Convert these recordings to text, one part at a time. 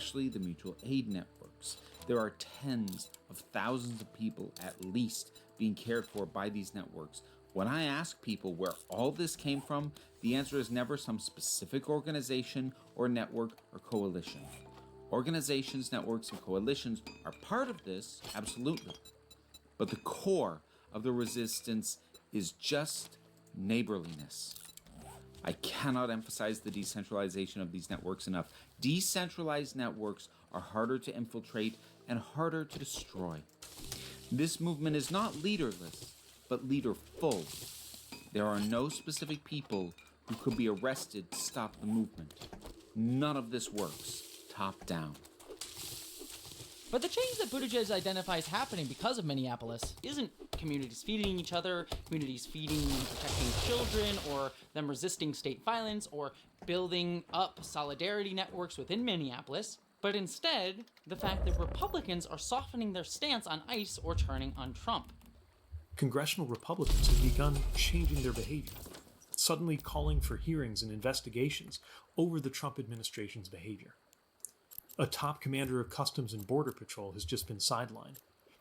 especially the mutual aid networks. There are tens of thousands of people at least being cared for by these networks. When I ask people where all this came from, the answer is never some specific organization or network or coalition. Organizations, networks, and coalitions are part of this, absolutely. But the core of the resistance is just neighborliness. I cannot emphasize the decentralization of these networks enough. Decentralized networks are harder to infiltrate and harder to destroy. This movement is not leaderless, but leaderful. There are no specific people who could be arrested to stop the movement. None of this works top down. But the change that Buttigieg identifies happening because of Minneapolis isn't communities feeding each other, communities feeding and protecting children, or them resisting state violence, or building up solidarity networks within Minneapolis, but instead the fact that Republicans are softening their stance on ICE or turning on Trump. Congressional Republicans have begun changing their behavior, suddenly calling for hearings and investigations over the Trump administration's behavior. A top commander of Customs and Border Patrol has just been sidelined.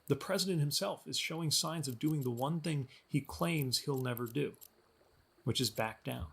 The president himself is showing signs of doing the one thing he claims he'll never do, which is back down.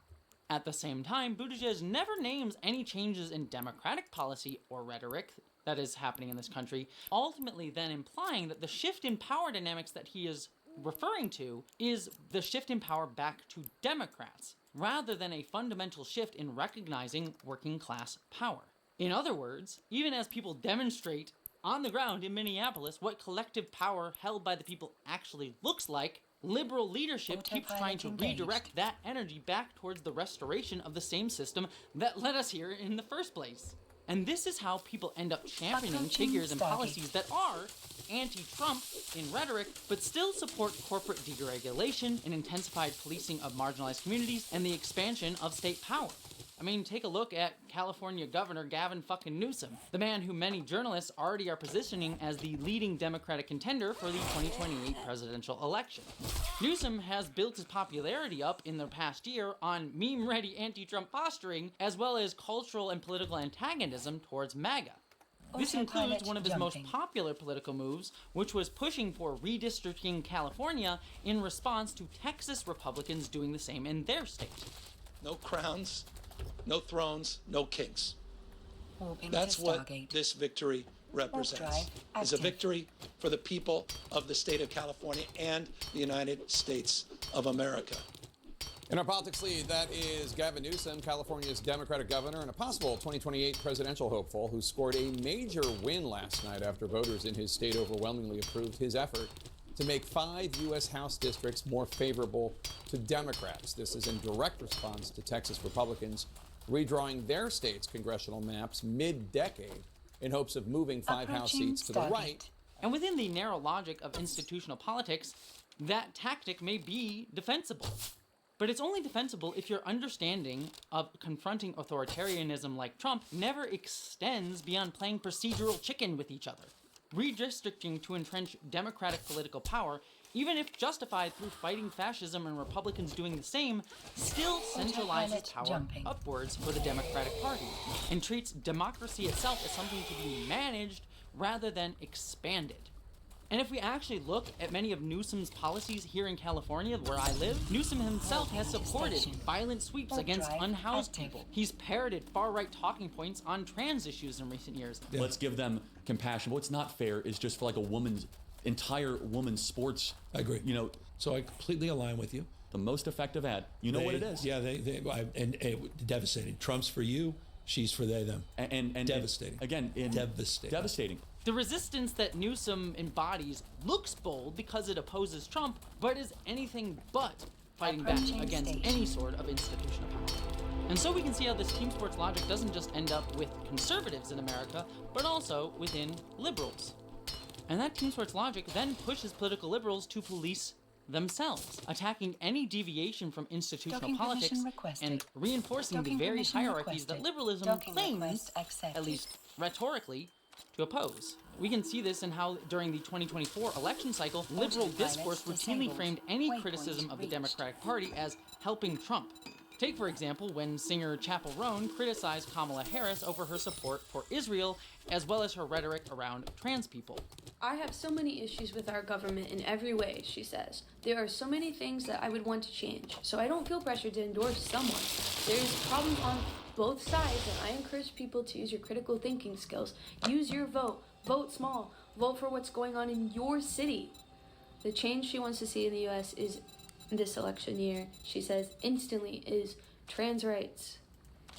At the same time, Buttigieg never names any changes in Democratic policy or rhetoric that is happening in this country, ultimately then implying that the shift in power dynamics that he is referring to is the shift in power back to Democrats, rather than a fundamental shift in recognizing working class power. In other words, even as people demonstrate on the ground in Minneapolis what collective power held by the people actually looks like, liberal leadership keeps trying to redirect that energy back towards the restoration of the same system that led us here in the first place. And this is how people end up championing figures and policies that are anti-Trump in rhetoric, but still support corporate deregulation and intensified policing of marginalized communities and the expansion of state power. I mean, take a look at California Governor Gavin fucking Newsom, the man who many journalists already are positioning as the leading Democratic contender for the 2028 presidential election. Newsom has built his popularity up in the past year on meme-ready anti-Trump posturing, as well as cultural and political antagonism towards MAGA. This includes one of his most popular political moves, which was pushing for redistricting California in response to Texas Republicans doing the same in their state. No crowns, no thrones, no kings. That's what this victory represents. It's a victory for the people of the state of California and the United States of America. In our politics lead, that is Gavin Newsom, California's Democratic governor and a possible 2028 presidential hopeful who scored a major win last night after voters in his state overwhelmingly approved his effort to make 5 U.S. House districts more favorable to Democrats. This is in direct response to Texas Republicans redrawing their state's congressional maps mid-decade in hopes of moving 5 House seats to the right. And within the narrow logic of institutional politics, that tactic may be defensible. But it's only defensible if your understanding of confronting authoritarianism like Trump never extends beyond playing procedural chicken with each other. Redistricting to entrench Democratic political power, even if justified through fighting fascism and Republicans doing the same, still centralizes power upwards for the Democratic Party and treats democracy itself as something to be managed rather than expanded. And if we actually look at many of Newsom's policies here in California, where I live, Newsom himself has supported violent sweeps against unhoused people. He's parroted far-right talking points on trans issues in recent years. Yeah. Let's give them compassion. What's not fair is just for like a entire women's sports. I agree. You know, so I completely align with you. The most effective ad. You know what it is. Yeah, and devastating. Trump's for you, she's for they, them. And devastating. Devastating. The resistance that Newsom embodies looks bold because it opposes Trump, but is anything but fighting back against any sort of institutional power. And so we can see how this team sports logic doesn't just end up with conservatives in America, but also within liberals. And that team sports logic then pushes political liberals to police themselves, attacking any deviation from institutional politics and reinforcing the very hierarchies that liberalism claims, at least rhetorically, to oppose. We can see this in how, during the 2024 election cycle, liberal discourse routinely framed any criticism of the Democratic Party as helping Trump. Take, for example, when singer Chappell Roan criticized Kamala Harris over her support for Israel, as well as her rhetoric around trans people. I have so many issues with our government in every way, she says. There are so many things that I would want to change, so I don't feel pressured to endorse someone. There is problems on both sides, and I encourage people to use your critical thinking skills. Use your vote. Vote small. Vote for what's going on in your city. The change she wants to see in the U.S. is this election year, she says, instantly is trans rights.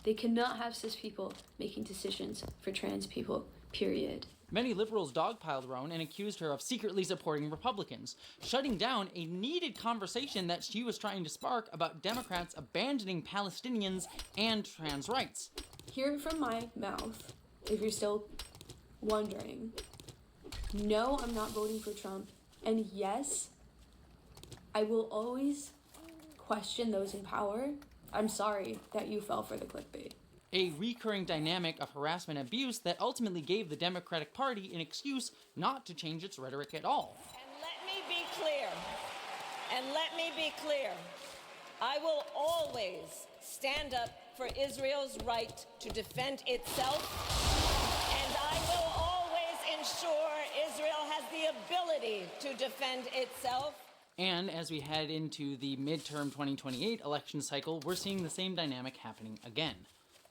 They cannot have cis people making decisions for trans people, period. Many liberals dogpiled Roan and accused her of secretly supporting Republicans, shutting down a needed conversation that she was trying to spark about Democrats abandoning Palestinians and trans rights. Hear it from my mouth, if you're still wondering. No, I'm not voting for Trump. And yes, I will always question those in power. I'm sorry that you fell for the clickbait. A recurring dynamic of harassment and abuse that ultimately gave the Democratic Party an excuse not to change its rhetoric at all. And let me be clear, I will always stand up for Israel's right to defend itself, and I will always ensure Israel has the ability to defend itself. And as we head into the midterm 2028 election cycle, we're seeing the same dynamic happening again.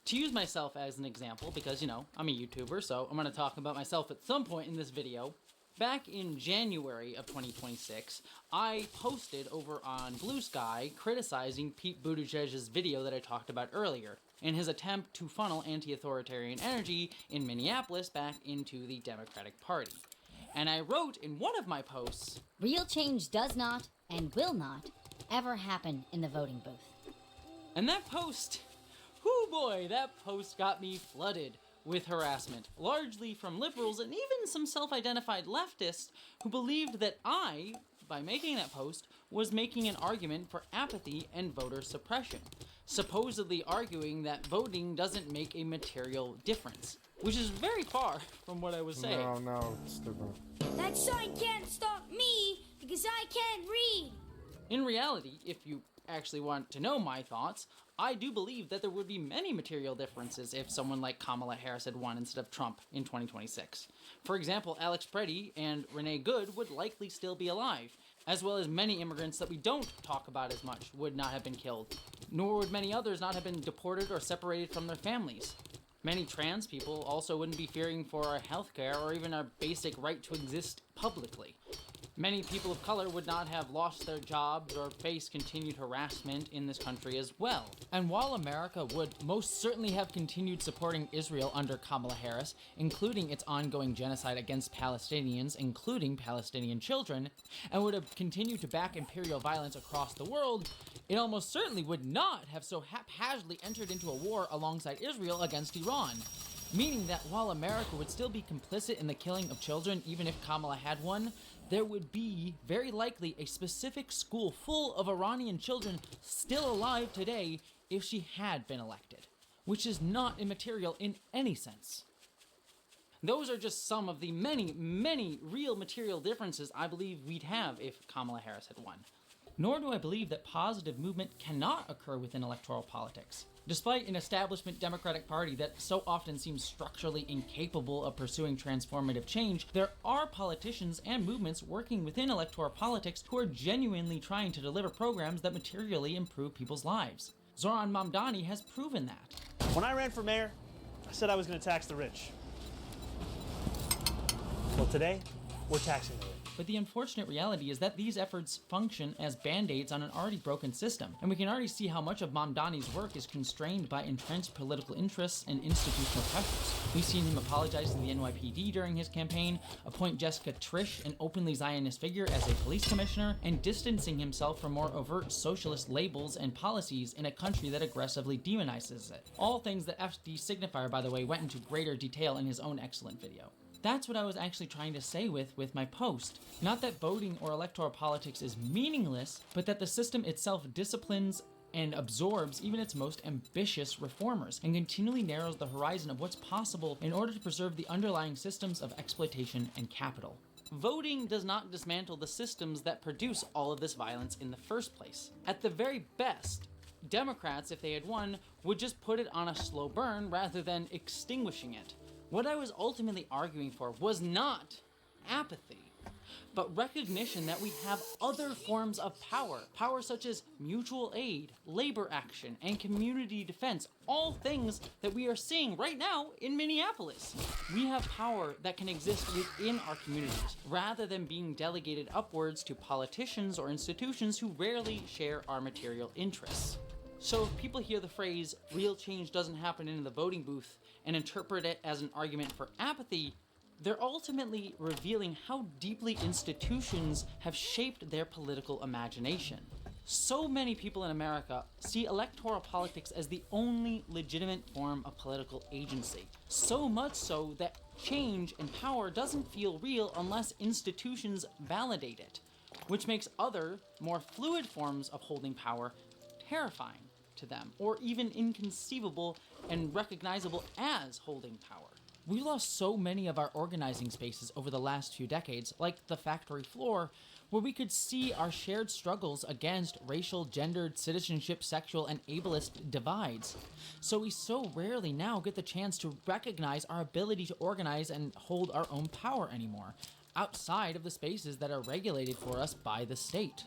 To use myself as an example, because, you know, I'm a YouTuber, so I'm going to talk about myself at some point in this video. Back in January of 2026, I posted over on Blue Sky criticizing Pete Buttigieg's video that I talked about earlier, in his attempt to funnel anti-authoritarian energy in Minneapolis back into the Democratic Party. And I wrote in one of my posts, "Real change does not and will not ever happen in the voting booth." And that post, whoo boy, that post got me flooded with harassment, largely from liberals and even some self-identified leftists who believed that I, by making that post, was making an argument for apathy and voter suppression, supposedly arguing that voting doesn't make a material difference, which is very far from what I was saying. No, it's different. That sign can't stop me because I can't read. In reality, if you actually want to know my thoughts, I do believe that there would be many material differences if someone like Kamala Harris had won instead of Trump in 2026. For example, Alex Preddy and Renee Good would likely still be alive, as well as many immigrants that we don't talk about as much would not have been killed, nor would many others not have been deported or separated from their families. Many trans people also wouldn't be fearing for our healthcare or even our basic right to exist publicly. Many people of color would not have lost their jobs or face continued harassment in this country as well. And while America would most certainly have continued supporting Israel under Kamala Harris, including its ongoing genocide against Palestinians, including Palestinian children, and would have continued to back imperial violence across the world, it almost certainly would not have so haphazardly entered into a war alongside Israel against Iran. Meaning that while America would still be complicit in the killing of children even if Kamala had won, there would be, very likely, a specific school full of Iranian children still alive today if she had been elected, which is not immaterial in any sense. Those are just some of the many, many real material differences I believe we'd have if Kamala Harris had won. Nor do I believe that positive movement cannot occur within electoral politics. Despite an establishment Democratic Party that so often seems structurally incapable of pursuing transformative change, there are politicians and movements working within electoral politics who are genuinely trying to deliver programs that materially improve people's lives. Zoran Mamdani has proven that. When I ran for mayor, I said I was going to tax the rich. Well, today, we're taxing the rich. But the unfortunate reality is that these efforts function as band-aids on an already broken system, and we can already see how much of Mamdani's work is constrained by entrenched political interests and institutional pressures. We've seen him apologize to the NYPD during his campaign, appoint Jessica Trish, an openly Zionist figure, as a police commissioner, and distancing himself from more overt socialist labels and policies in a country that aggressively demonizes it. All things that FD Signifier, by the way, went into greater detail in his own excellent video. That's what I was actually trying to say with my post. Not that voting or electoral politics is meaningless, but that the system itself disciplines and absorbs even its most ambitious reformers and continually narrows the horizon of what's possible in order to preserve the underlying systems of exploitation and capital. Voting does not dismantle the systems that produce all of this violence in the first place. At the very best, Democrats, if they had won, would just put it on a slow burn rather than extinguishing it. What I was ultimately arguing for was not apathy, but recognition that we have other forms of power. Power such as mutual aid, labor action, and community defense. All things that we are seeing right now in Minneapolis. We have power that can exist within our communities, rather than being delegated upwards to politicians or institutions who rarely share our material interests. So if people hear the phrase, real change doesn't happen in the voting booth, and interpret it as an argument for apathy, they're ultimately revealing how deeply institutions have shaped their political imagination. So many people in America see electoral politics as the only legitimate form of political agency. So much so that change and power doesn't feel real unless institutions validate it, which makes other, more fluid forms of holding power terrifying to them, or even inconceivable and recognizable as holding power. We lost so many of our organizing spaces over the last few decades, like the factory floor, where we could see our shared struggles against racial, gendered, citizenship, sexual, and ableist divides. So we so rarely now get the chance to recognize our ability to organize and hold our own power anymore, outside of the spaces that are regulated for us by the state.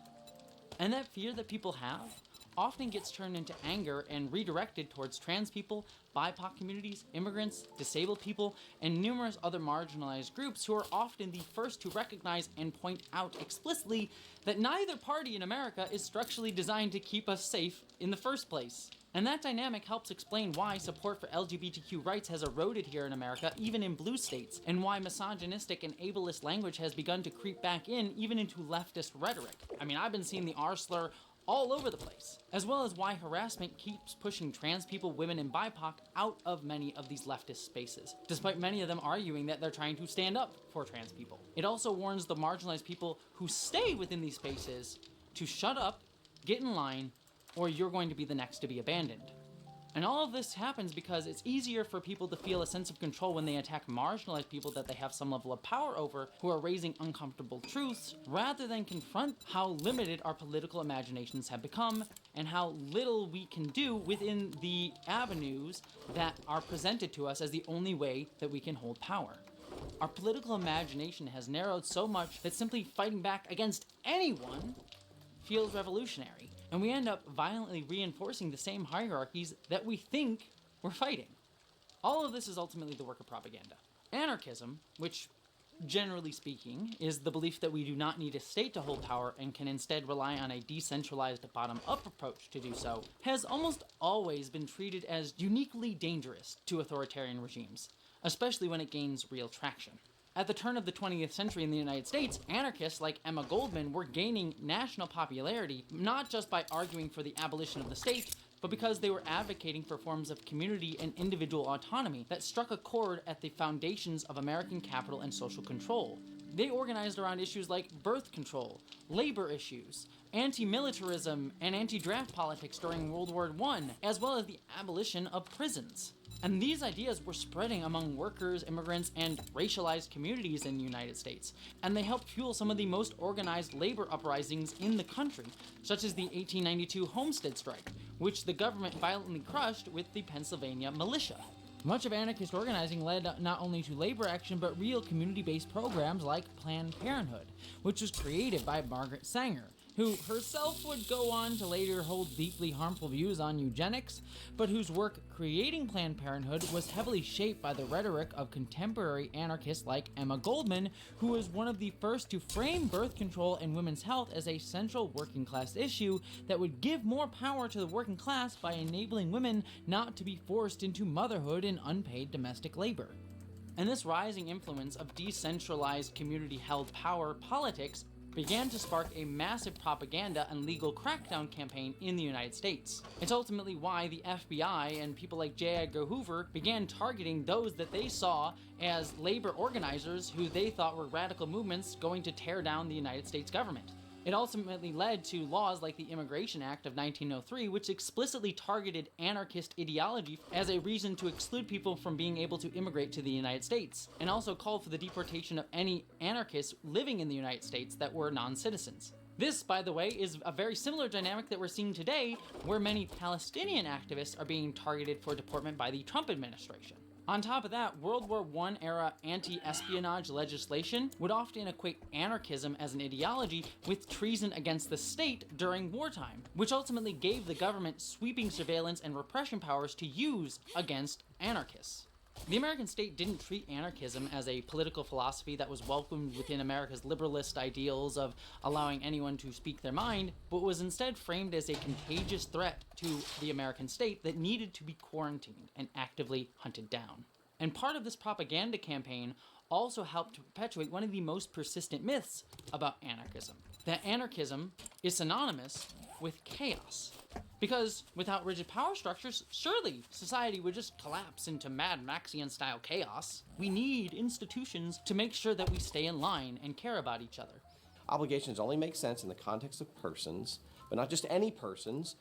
And that fear that people have often gets turned into anger and redirected towards trans people, BIPOC communities, immigrants, disabled people, and numerous other marginalized groups who are often the first to recognize and point out explicitly that neither party in America is structurally designed to keep us safe in the first place. And that dynamic helps explain why support for LGBTQ rights has eroded here in America, even in blue states, and why misogynistic and ableist language has begun to creep back in, even into leftist rhetoric. I mean, I've been seeing the R slur all over the place, as well as why harassment keeps pushing trans people, women, and BIPOC out of many of these leftist spaces, despite many of them arguing that they're trying to stand up for trans people. It also warns the marginalized people who stay within these spaces to shut up, get in line, or you're going to be the next to be abandoned. And all of this happens because it's easier for people to feel a sense of control when they attack marginalized people that they have some level of power over, who are raising uncomfortable truths, rather than confront how limited our political imaginations have become and how little we can do within the avenues that are presented to us as the only way that we can hold power. Our political imagination has narrowed so much that simply fighting back against anyone feels revolutionary, and we end up violently reinforcing the same hierarchies that we think we're fighting. All of this is ultimately the work of propaganda. Anarchism, which, generally speaking, is the belief that we do not need a state to hold power and can instead rely on a decentralized bottom-up approach to do so, has almost always been treated as uniquely dangerous to authoritarian regimes, especially when it gains real traction. At the turn of the 20th century in the United States, anarchists like Emma Goldman were gaining national popularity, not just by arguing for the abolition of the state, but because they were advocating for forms of community and individual autonomy that struck a chord at the foundations of American capital and social control. They organized around issues like birth control, labor issues, anti-militarism, and anti-draft politics during World War I, as well as the abolition of prisons. And these ideas were spreading among workers, immigrants, and racialized communities in the United States. And they helped fuel some of the most organized labor uprisings in the country, such as the 1892 Homestead Strike, which the government violently crushed with the Pennsylvania militia. Much of anarchist organizing led not only to labor action, but real community-based programs like Planned Parenthood, which was created by Margaret Sanger, who herself would go on to later hold deeply harmful views on eugenics, but whose work creating Planned Parenthood was heavily shaped by the rhetoric of contemporary anarchists like Emma Goldman, who was one of the first to frame birth control and women's health as a central working class issue that would give more power to the working class by enabling women not to be forced into motherhood and unpaid domestic labor. And this rising influence of decentralized community-held power politics began to spark a massive propaganda and legal crackdown campaign in the United States. It's ultimately why the FBI and people like J. Edgar Hoover began targeting those that they saw as labor organizers who they thought were radical movements going to tear down the United States government. It ultimately led to laws like the Immigration Act of 1903, which explicitly targeted anarchist ideology as a reason to exclude people from being able to immigrate to the United States, and also called for the deportation of any anarchists living in the United States that were non-citizens. This, by the way, is a very similar dynamic that we're seeing today, where many Palestinian activists are being targeted for deportment by the Trump administration. On top of that, World War I era anti-espionage legislation would often equate anarchism as an ideology with treason against the state during wartime, which ultimately gave the government sweeping surveillance and repression powers to use against anarchists. The American state didn't treat anarchism as a political philosophy that was welcomed within America's liberalist ideals of allowing anyone to speak their mind, but was instead framed as a contagious threat to the American state that needed to be quarantined and actively hunted down. And part of this propaganda campaign also helped to perpetuate one of the most persistent myths about anarchism, that anarchism is synonymous with chaos. Because without rigid power structures, surely society would just collapse into Mad Maxian-style chaos. We need institutions to make sure that we stay in line and care about each other. Obligations only make sense in the context of persons, but not just any persons.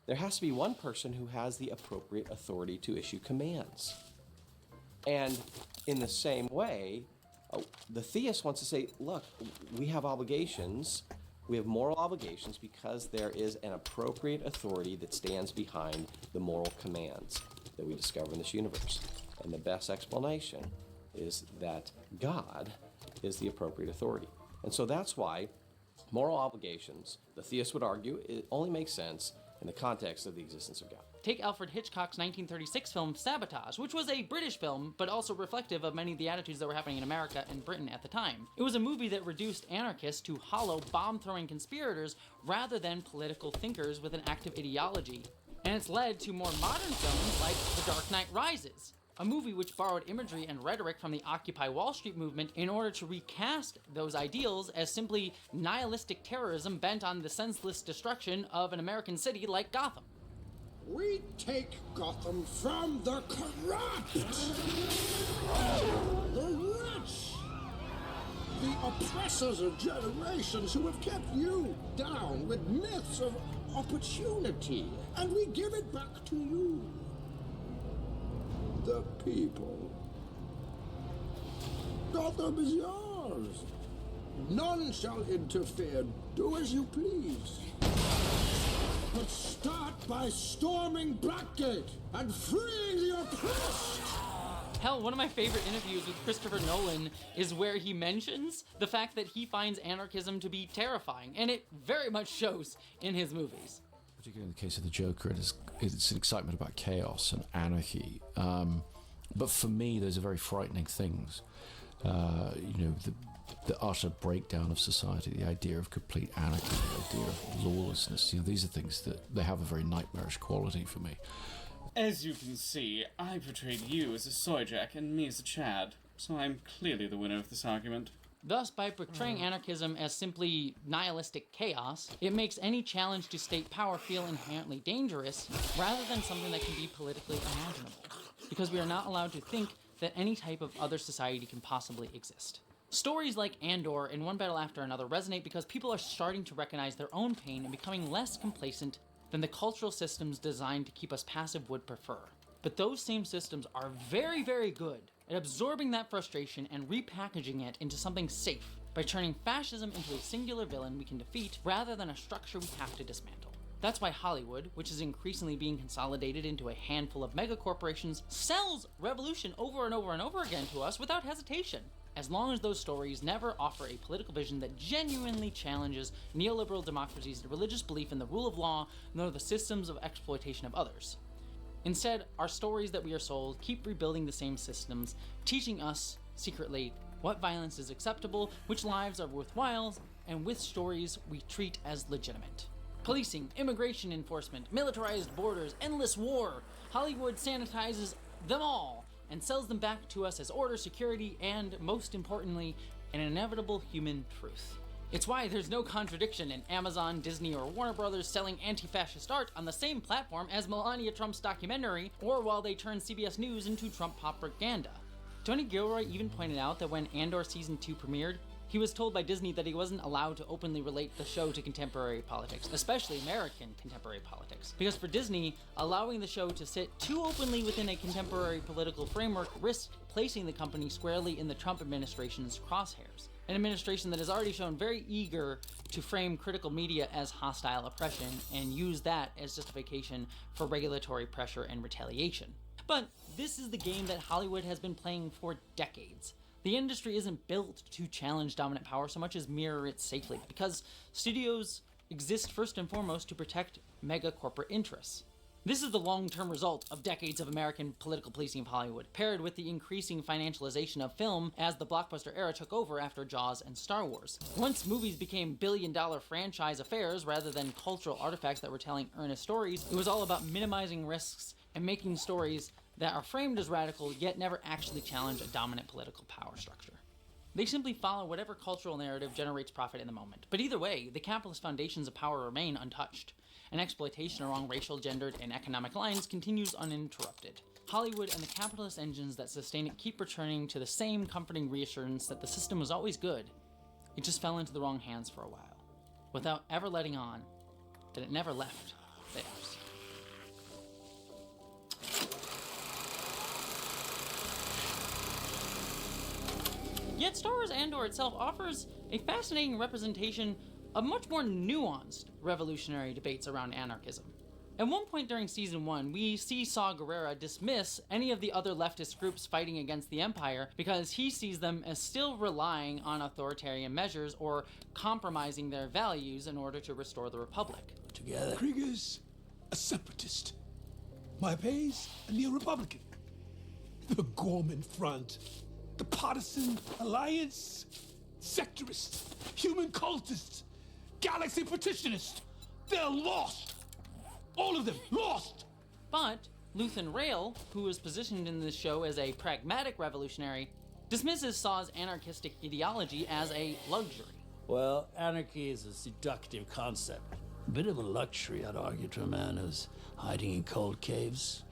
There has to be one person who has the appropriate authority to issue commands. And in the same way, the theist wants to say, look, we have obligations. We have moral obligations because there is an appropriate authority that stands behind the moral commands that we discover in this universe. And the best explanation is that God is the appropriate authority. And so that's why moral obligations, the theist would argue, it only makes sense in the context of the existence of God. Take Alfred Hitchcock's 1936 film Sabotage, which was a British film, but also reflective of many of the attitudes that were happening in America and Britain at the time. It was a movie that reduced anarchists to hollow, bomb-throwing conspirators rather than political thinkers with an active ideology. And it's led to more modern films like The Dark Knight Rises, a movie which borrowed imagery and rhetoric from the Occupy Wall Street movement in order to recast those ideals as simply nihilistic terrorism bent on the senseless destruction of an American city like Gotham. We take Gotham from the corrupt, the rich, the oppressors of generations who have kept you down with myths of opportunity, and we give it back to you, the people. Gotham is yours. None shall interfere. Do as you please. But start by storming Blackgate and freeing the oppressed! Hell, one of my favorite interviews with Christopher Nolan is where he mentions the fact that he finds anarchism to be terrifying, and it very much shows in his movies. Particularly in the case of the Joker, it's an excitement about chaos and anarchy. But for me, those are very frightening things. The utter breakdown of society, the idea of complete anarchy, the idea of lawlessness, these are things that they have a very nightmarish quality for me. As you can see, I portrayed you as a soyjack and me as a Chad, so I'm clearly the winner of this argument. Thus, by portraying anarchism as simply nihilistic chaos, it makes any challenge to state power feel inherently dangerous, rather than something that can be politically imaginable, because we are not allowed to think that any type of other society can possibly exist. Stories like Andor and One Battle After Another resonate because people are starting to recognize their own pain and becoming less complacent than the cultural systems designed to keep us passive would prefer. But those same systems are very, very good at absorbing that frustration and repackaging it into something safe by turning fascism into a singular villain we can defeat rather than a structure we have to dismantle. That's why Hollywood, which is increasingly being consolidated into a handful of megacorporations, sells revolution over and over and over again to us without hesitation, as long as those stories never offer a political vision that genuinely challenges neoliberal democracy's religious belief in the rule of law, nor the systems of exploitation of others. Instead, our stories that we are sold keep rebuilding the same systems, teaching us, secretly, what violence is acceptable, which lives are worthwhile, and which stories we treat as legitimate. Policing, immigration enforcement, militarized borders, endless war. Hollywood sanitizes them all and sells them back to us as order, security, and, most importantly, an inevitable human truth. It's why there's no contradiction in Amazon, Disney, or Warner Brothers selling anti-fascist art on the same platform as Melania Trump's documentary, or while they turn CBS News into Trump propaganda. Tony Gilroy even pointed out that when Andor Season 2 premiered, he was told by Disney that he wasn't allowed to openly relate the show to contemporary politics, especially American contemporary politics. Because for Disney, allowing the show to sit too openly within a contemporary political framework risked placing the company squarely in the Trump administration's crosshairs. An administration that has already shown very eager to frame critical media as hostile oppression and use that as justification for regulatory pressure and retaliation. But this is the game that Hollywood has been playing for decades. The industry isn't built to challenge dominant power so much as mirror it safely, because studios exist first and foremost to protect mega corporate interests. This is the long-term result of decades of American political policing of Hollywood, paired with the increasing financialization of film as the blockbuster era took over after Jaws and Star Wars. Once movies became billion-dollar franchise affairs rather than cultural artifacts that were telling earnest stories, it was all about minimizing risks and making stories that are framed as radical yet never actually challenge a dominant political power structure. They simply follow whatever cultural narrative generates profit in the moment. But either way, the capitalist foundations of power remain untouched, and exploitation along racial, gendered, and economic lines continues uninterrupted. Hollywood and the capitalist engines that sustain it keep returning to the same comforting reassurance that the system was always good. It just fell into the wrong hands for a while, without ever letting on that it never left theirs. Yet Star Wars Andor itself offers a fascinating representation of much more nuanced revolutionary debates around anarchism. At one point during Season 1, we see Saw Gerrera dismiss any of the other leftist groups fighting against the Empire because he sees them as still relying on authoritarian measures or compromising their values in order to restore the Republic. Together. Krieger's a separatist. Maipei's a neo-Republican. The Gorman Front, the Partisan Alliance, sectorists, human cultists, galaxy petitionists, they're lost. All of them, lost! But Luthen Rail, who is positioned in this show as a pragmatic revolutionary, dismisses Saw's anarchistic ideology as a luxury. Well, anarchy is a seductive concept. A bit of a luxury, I'd argue, to a man who's hiding in cold caves.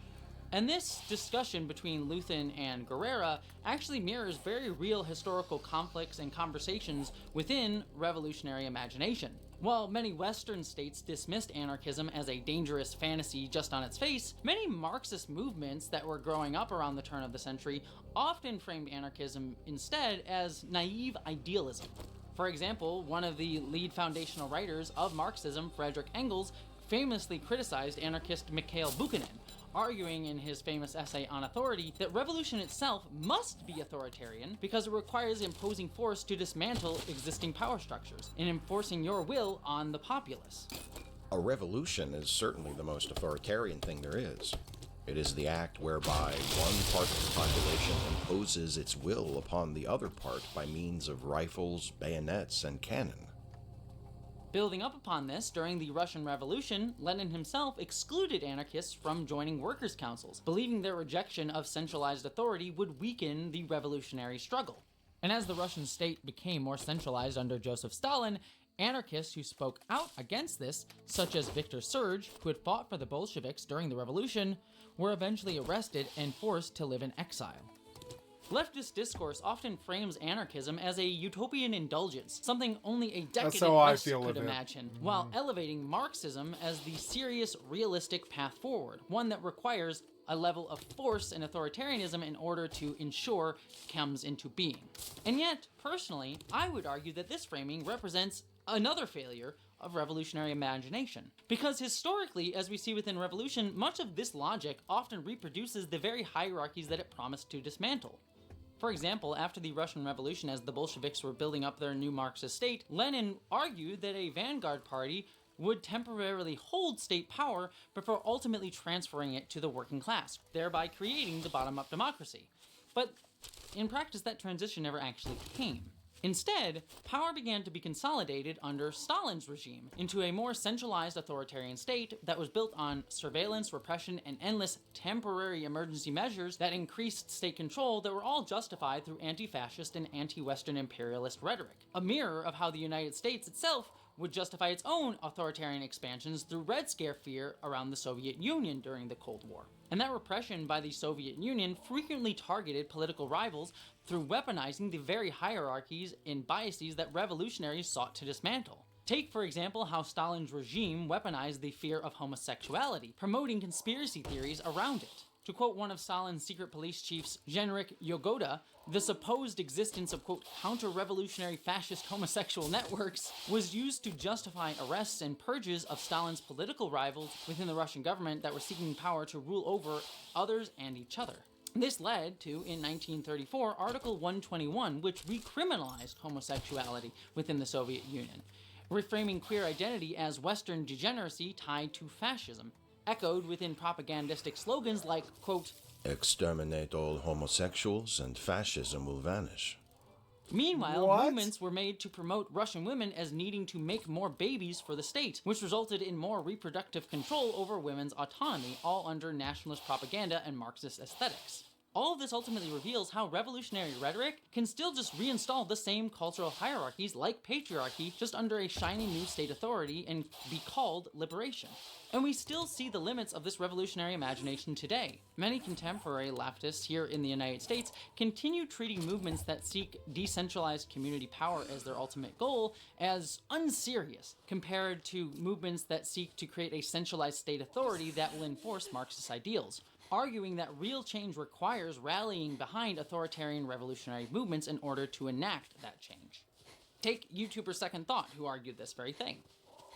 And this discussion between Luthen and Gerrera actually mirrors very real historical conflicts and conversations within revolutionary imagination. While many Western states dismissed anarchism as a dangerous fantasy just on its face, many Marxist movements that were growing up around the turn of the century often framed anarchism instead as naive idealism. For example, one of the lead foundational writers of Marxism, Friedrich Engels, famously criticized anarchist Mikhail Bakunin, arguing in his famous essay on authority that revolution itself must be authoritarian because it requires imposing force to dismantle existing power structures and enforcing your will on the populace. A revolution is certainly the most authoritarian thing there is. It is the act whereby one part of the population imposes its will upon the other part by means of rifles, bayonets, and cannon. Building up upon this, during the Russian Revolution, Lenin himself excluded anarchists from joining workers' councils, believing their rejection of centralized authority would weaken the revolutionary struggle. And as the Russian state became more centralized under Joseph Stalin, anarchists who spoke out against this, such as Victor Serge, who had fought for the Bolsheviks during the revolution, were eventually arrested and forced to live in exile. Leftist discourse often frames anarchism as a utopian indulgence, something only a decadent West could imagine, while elevating Marxism as the serious, realistic path forward, one that requires a level of force and authoritarianism in order to ensure it comes into being. And yet, personally, I would argue that this framing represents another failure of revolutionary imagination. Because historically, as we see within revolution, much of this logic often reproduces the very hierarchies that it promised to dismantle. For example, after the Russian Revolution, as the Bolsheviks were building up their new Marxist state, Lenin argued that a vanguard party would temporarily hold state power before ultimately transferring it to the working class, thereby creating the bottom-up democracy. But in practice, that transition never actually came. Instead, power began to be consolidated under Stalin's regime into a more centralized authoritarian state that was built on surveillance, repression, and endless temporary emergency measures that increased state control that were all justified through anti-fascist and anti-Western imperialist rhetoric. A mirror of how the United States itself would justify its own authoritarian expansions through Red Scare fear around the Soviet Union during the Cold War. And that repression by the Soviet Union frequently targeted political rivals through weaponizing the very hierarchies and biases that revolutionaries sought to dismantle. Take, for example, how Stalin's regime weaponized the fear of homosexuality, promoting conspiracy theories around it. To quote one of Stalin's secret police chiefs, Genrik Yagoda, the supposed existence of, quote, counter-revolutionary fascist homosexual networks was used to justify arrests and purges of Stalin's political rivals within the Russian government that were seeking power to rule over others and each other. This led to, in 1934, Article 121, which recriminalized homosexuality within the Soviet Union, reframing queer identity as Western degeneracy tied to fascism, echoed within propagandistic slogans like, quote, exterminate all homosexuals and fascism will vanish. Meanwhile, movements were made to promote Russian women as needing to make more babies for the state, which resulted in more reproductive control over women's autonomy, all under nationalist propaganda and Marxist aesthetics. All of this ultimately reveals how revolutionary rhetoric can still just reinstall the same cultural hierarchies like patriarchy just under a shiny new state authority and be called liberation. And we still see the limits of this revolutionary imagination today. Many contemporary leftists here in the United States continue treating movements that seek decentralized community power as their ultimate goal as unserious compared to movements that seek to create a centralized state authority that will enforce Marxist ideals, arguing that real change requires rallying behind authoritarian revolutionary movements in order to enact that change. Take YouTuber Second Thought, who argued this very thing.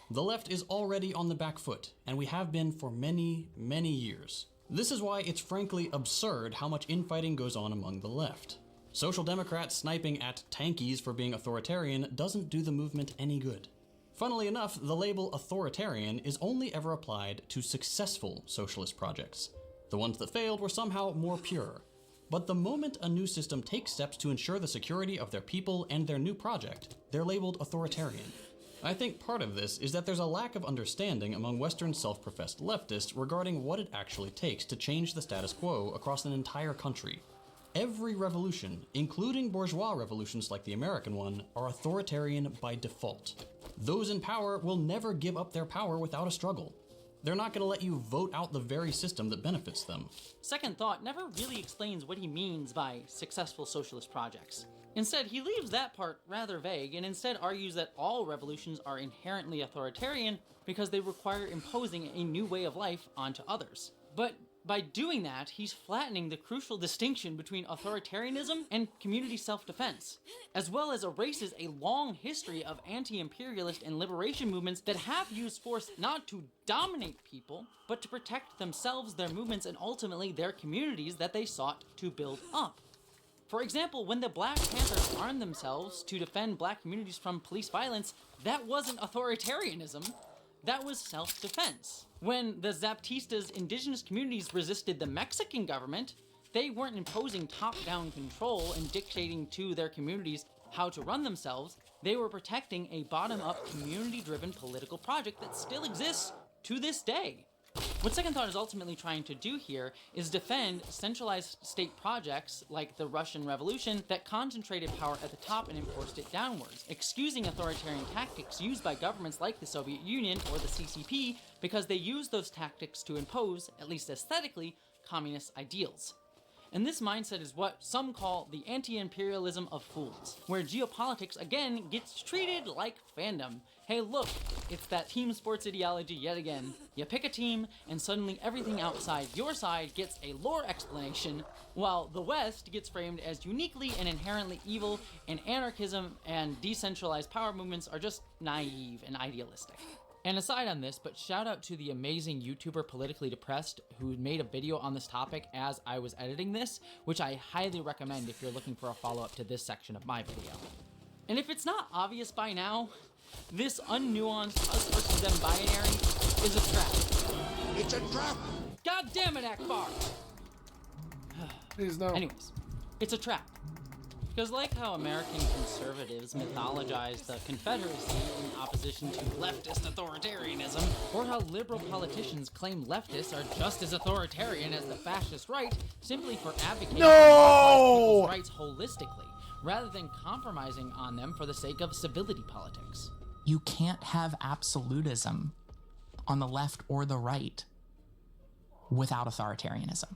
The left is already on the back foot, and we have been for many, many years. This is why it's frankly absurd how much infighting goes on among the left. Social Democrats sniping at tankies for being authoritarian doesn't do the movement any good. Funnily enough, the label authoritarian is only ever applied to successful socialist projects. The ones that failed were somehow more pure. But the moment a new system takes steps to ensure the security of their people and their new project, they're labeled authoritarian. I think part of this is that there's a lack of understanding among Western self-professed leftists regarding what it actually takes to change the status quo across an entire country. Every revolution, including bourgeois revolutions like the American one, are authoritarian by default. Those in power will never give up their power without a struggle. They're not going to let you vote out the very system that benefits them. Second Thought never really explains what he means by successful socialist projects. Instead, he leaves that part rather vague and instead argues that all revolutions are inherently authoritarian because they require imposing a new way of life onto others. But by doing that, he's flattening the crucial distinction between authoritarianism and community self-defense, as well as erases a long history of anti-imperialist and liberation movements that have used force not to dominate people, but to protect themselves, their movements, and ultimately their communities that they sought to build up. For example, when the Black Panthers armed themselves to defend black communities from police violence, that wasn't authoritarianism, that was self-defense. When the Zaptistas' indigenous communities resisted the Mexican government, they weren't imposing top-down control and dictating to their communities how to run themselves. They were protecting a bottom-up, community-driven political project that still exists to this day. What Second Thought is ultimately trying to do here is defend centralized state projects like the Russian Revolution that concentrated power at the top and enforced it downwards, excusing authoritarian tactics used by governments like the Soviet Union or the CCP because they used those tactics to impose, at least aesthetically, communist ideals. And this mindset is what some call the anti-imperialism of fools, where geopolitics again gets treated like fandom. Hey look, it's that team sports ideology yet again. You pick a team, and suddenly everything outside your side gets a lore explanation, while the West gets framed as uniquely and inherently evil, and anarchism and decentralized power movements are just naive and idealistic. And aside on this, but shout out to the amazing YouTuber Politically Depressed who made a video on this topic as I was editing this, which I highly recommend if you're looking for a follow-up to this section of my video. And if it's not obvious by now, this unnuanced us versus them binary is a trap. It's a trap! God damn it, Akbar! Please no. Anyways, it's a trap. Because like how American conservatives mythologize the Confederacy in opposition to leftist authoritarianism, or how liberal politicians claim leftists are just as authoritarian as the fascist right simply for advocating for people's rights holistically, rather than compromising on them for the sake of civility politics. You can't have absolutism on the left or the right without authoritarianism.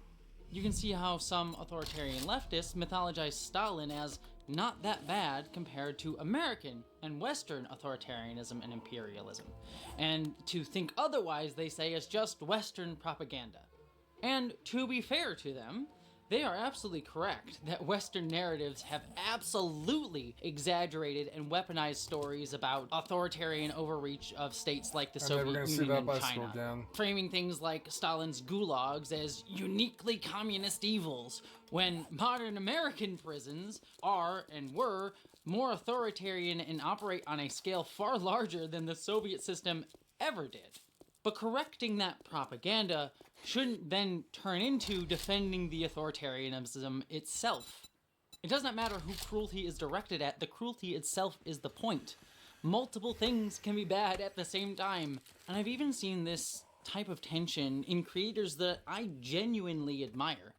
You can see how some authoritarian leftists mythologize Stalin as not that bad compared to American and Western authoritarianism and imperialism. And to think otherwise, they say, is just Western propaganda. And to be fair to them, they are absolutely correct that Western narratives have absolutely exaggerated and weaponized stories about authoritarian overreach of states like the Soviet Union and China, framing things like Stalin's gulags as uniquely communist evils, when modern American prisons are and were more authoritarian and operate on a scale far larger than the Soviet system ever did. But correcting that propaganda shouldn't then turn into defending the authoritarianism itself. It does not matter who cruelty is directed at, the cruelty itself is the point. Multiple things can be bad at the same time. And I've even seen this type of tension in creators that I genuinely admire.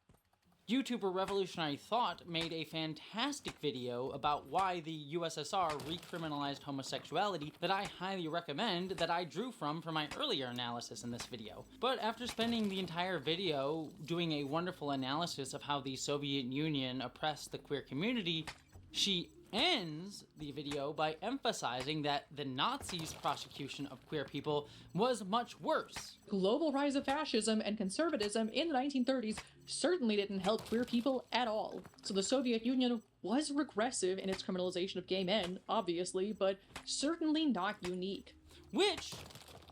YouTuber Revolutionary Thought made a fantastic video about why the USSR recriminalized homosexuality that I highly recommend, that I drew from my earlier analysis in this video. But after spending the entire video doing a wonderful analysis of how the Soviet Union oppressed the queer community, she ends the video by emphasizing that the Nazis' prosecution of queer people was much worse. Global rise of fascism and conservatism in the 1930s certainly didn't help queer people at all. So the Soviet Union was regressive in its criminalization of gay men, obviously, but certainly not unique. Which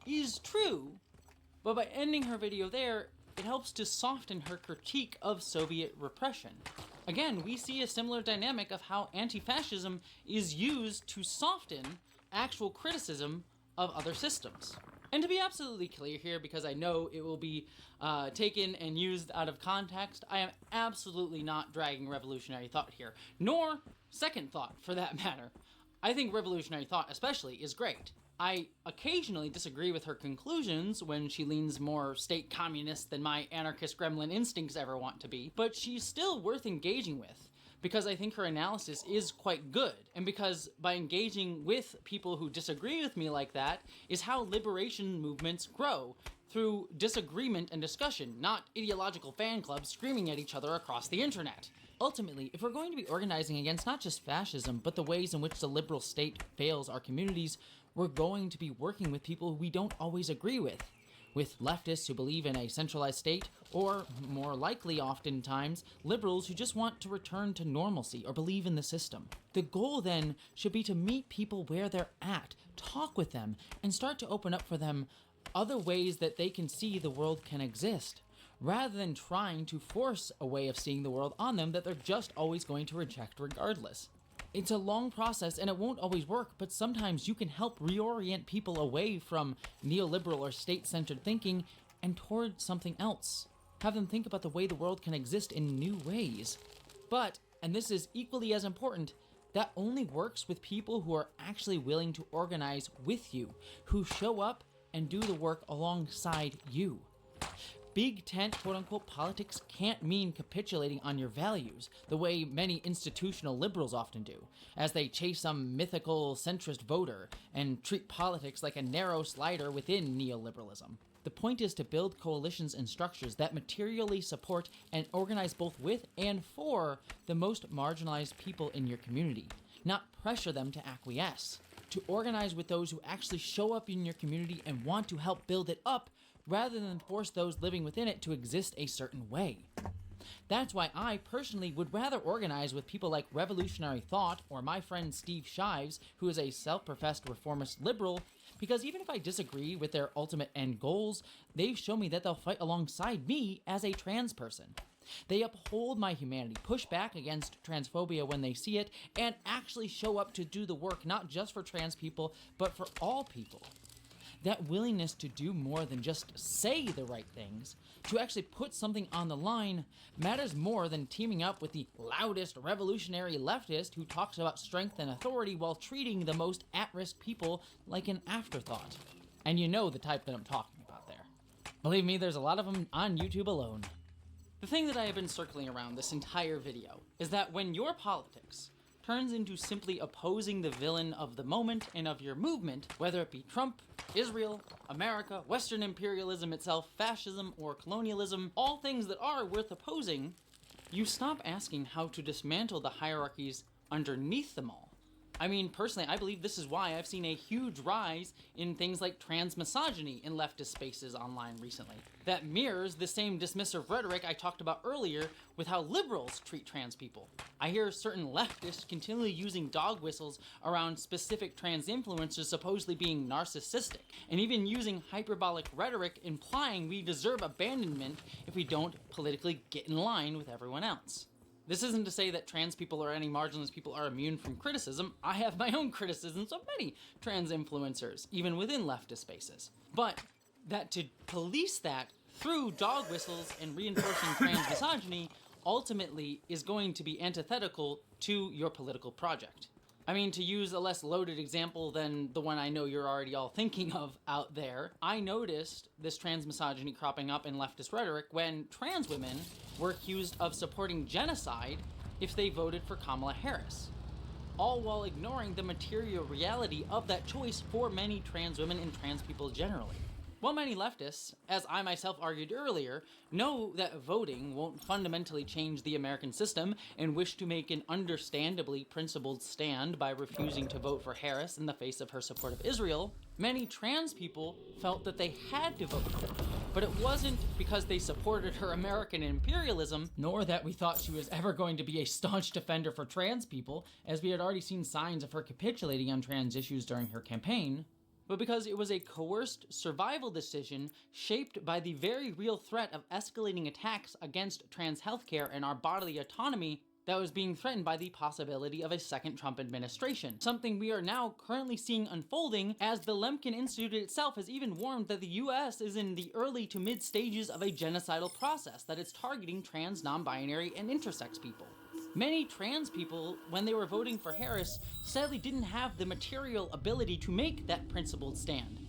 is true, but by ending her video there, it helps to soften her critique of Soviet repression. Again, we see a similar dynamic of how anti-fascism is used to soften actual criticism of other systems. And to be absolutely clear here, because I know it will be taken and used out of context, I am absolutely not dragging Revolutionary Thought here, nor Second Thought for that matter. I think Revolutionary Thought especially is great. I occasionally disagree with her conclusions when she leans more state communist than my anarchist gremlin instincts ever want to be, but she's still worth engaging with, because I think her analysis is quite good, and because by engaging with people who disagree with me like that is how liberation movements grow, through disagreement and discussion, not ideological fan clubs screaming at each other across the internet. Ultimately, if we're going to be organizing against not just fascism, but the ways in which the liberal state fails our communities, we're going to be working with people who we don't always agree with leftists who believe in a centralized state, or, more likely oftentimes, liberals who just want to return to normalcy or believe in the system. The goal then should be to meet people where they're at, talk with them, and start to open up for them other ways that they can see the world can exist, rather than trying to force a way of seeing the world on them that they're just always going to reject regardless. It's a long process and it won't always work, but sometimes you can help reorient people away from neoliberal or state-centered thinking and toward something else. Have them think about the way the world can exist in new ways. But, and this is equally as important, that only works with people who are actually willing to organize with you, who show up and do the work alongside you. Big tent, quote-unquote, politics can't mean capitulating on your values, the way many institutional liberals often do, as they chase some mythical centrist voter and treat politics like a narrow slider within neoliberalism. The point is to build coalitions and structures that materially support and organize both with and for the most marginalized people in your community, not pressure them to acquiesce. To organize with those who actually show up in your community and want to help build it up, rather than force those living within it to exist a certain way. That's why I personally would rather organize with people like Revolutionary Thought or my friend Steve Shives, who is a self-professed reformist liberal, because even if I disagree with their ultimate end goals, they've shown me that they'll fight alongside me as a trans person. They uphold my humanity, push back against transphobia when they see it, and actually show up to do the work not just for trans people, but for all people. That willingness to do more than just say the right things, to actually put something on the line, matters more than teaming up with the loudest revolutionary leftist who talks about strength and authority while treating the most at-risk people like an afterthought. And you know the type that I'm talking about there. Believe me, there's a lot of them on YouTube alone. The thing that I have been circling around this entire video is that when your politics turns into simply opposing the villain of the moment and of your movement, whether it be Trump, Israel, America, Western imperialism itself, fascism, or colonialism, all things that are worth opposing, you stop asking how to dismantle the hierarchies underneath them all. I mean, personally, I believe this is why I've seen a huge rise in things like trans misogyny in leftist spaces online recently. That mirrors the same dismissive rhetoric I talked about earlier with how liberals treat trans people. I hear certain leftists continually using dog whistles around specific trans influencers supposedly being narcissistic, and even using hyperbolic rhetoric implying we deserve abandonment if we don't politically get in line with everyone else. This isn't to say that trans people or any marginalized people are immune from criticism. I have my own criticisms of many trans influencers, even within leftist spaces. But that to police that through dog whistles and reinforcing trans misogyny ultimately is going to be antithetical to your political project. I mean, to use a less loaded example than the one I know you're already all thinking of out there, I noticed this trans misogyny cropping up in leftist rhetoric when trans women were accused of supporting genocide if they voted for Kamala Harris, all while ignoring the material reality of that choice for many trans women and trans people generally. While many leftists, as I myself argued earlier, know that voting won't fundamentally change the American system and wish to make an understandably principled stand by refusing to vote for Harris in the face of her support of Israel, many trans people felt that they had to vote for her. But it wasn't because they supported her American imperialism, nor that we thought she was ever going to be a staunch defender for trans people, as we had already seen signs of her capitulating on trans issues during her campaign, but because it was a coerced survival decision shaped by the very real threat of escalating attacks against trans healthcare and our bodily autonomy that was being threatened by the possibility of a second Trump administration. Something we are now currently seeing unfolding, as the Lemkin Institute itself has even warned that the US is in the early to mid stages of a genocidal process that is targeting trans, non-binary, and intersex people. Many trans people, when they were voting for Harris, sadly didn't have the material ability to make that principled stand.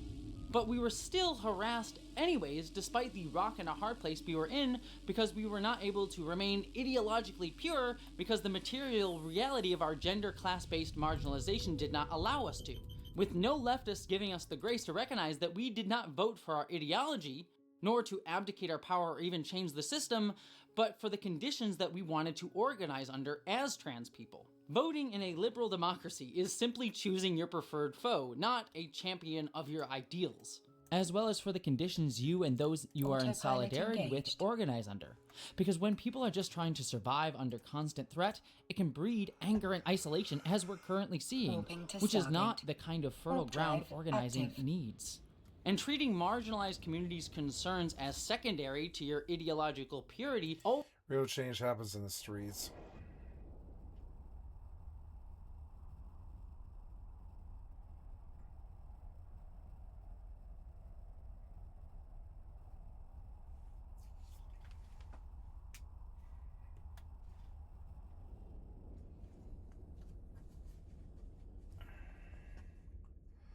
But we were still harassed anyways, despite the rock and a hard place we were in, because we were not able to remain ideologically pure because the material reality of our gender class-based marginalization did not allow us to. With no leftists giving us the grace to recognize that we did not vote for our ideology, nor to abdicate our power or even change the system, but for the conditions that we wanted to organize under as trans people. Voting in a liberal democracy is simply choosing your preferred foe, not a champion of your ideals, as well as for the conditions you and those you are in solidarity with organize under. Because when people are just trying to survive under constant threat, it can breed anger and isolation, as we're currently seeing, which is not the kind of fertile ground organizing needs. And treating marginalized communities' concerns as secondary to your ideological purity. Real change happens in the streets.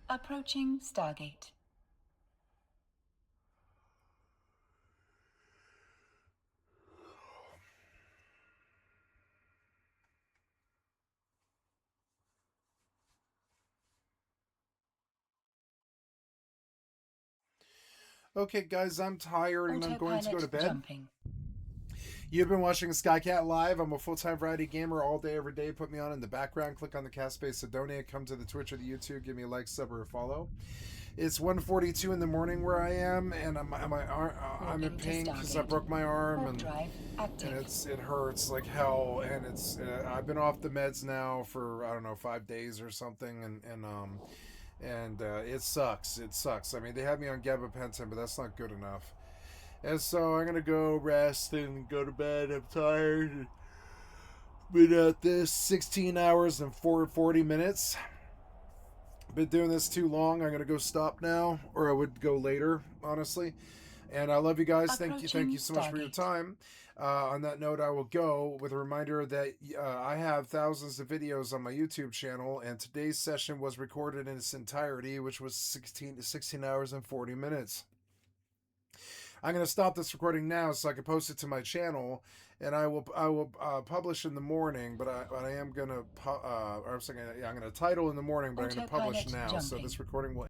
Approaching Stargate. Okay, guys, I'm tired and I'm going to go to bed. You've been watching Skycat Live. I'm a full-time variety gamer all day, every day. Put me on in the background. Click on the cast space to donate. Come to the Twitch or the YouTube. Give me a like, sub, or a follow. It's 1:42 in the morning where I am, and I'm in pain because I broke my arm, and it hurts like hell. And I've been off the meds now for, I don't know, 5 days or something, and it sucks. It sucks. I mean, they had me on gabapentin, but that's not good enough. And so I'm gonna go rest and go to bed. I'm tired. Been at this 16 hours and 40 minutes. Been doing this too long. I'm gonna go stop now, or I would go later, honestly. And I love you guys. Thank you so much for your time. On that note, I will go with a reminder that I have thousands of videos on my YouTube channel, and today's session was recorded in its entirety, which was 16 hours and 40 minutes. I'm going to stop this recording now so I can post it to my channel, and I will publish in the morning, but I am going to I'm going to title in the morning, but I'm going to publish now. So this recording will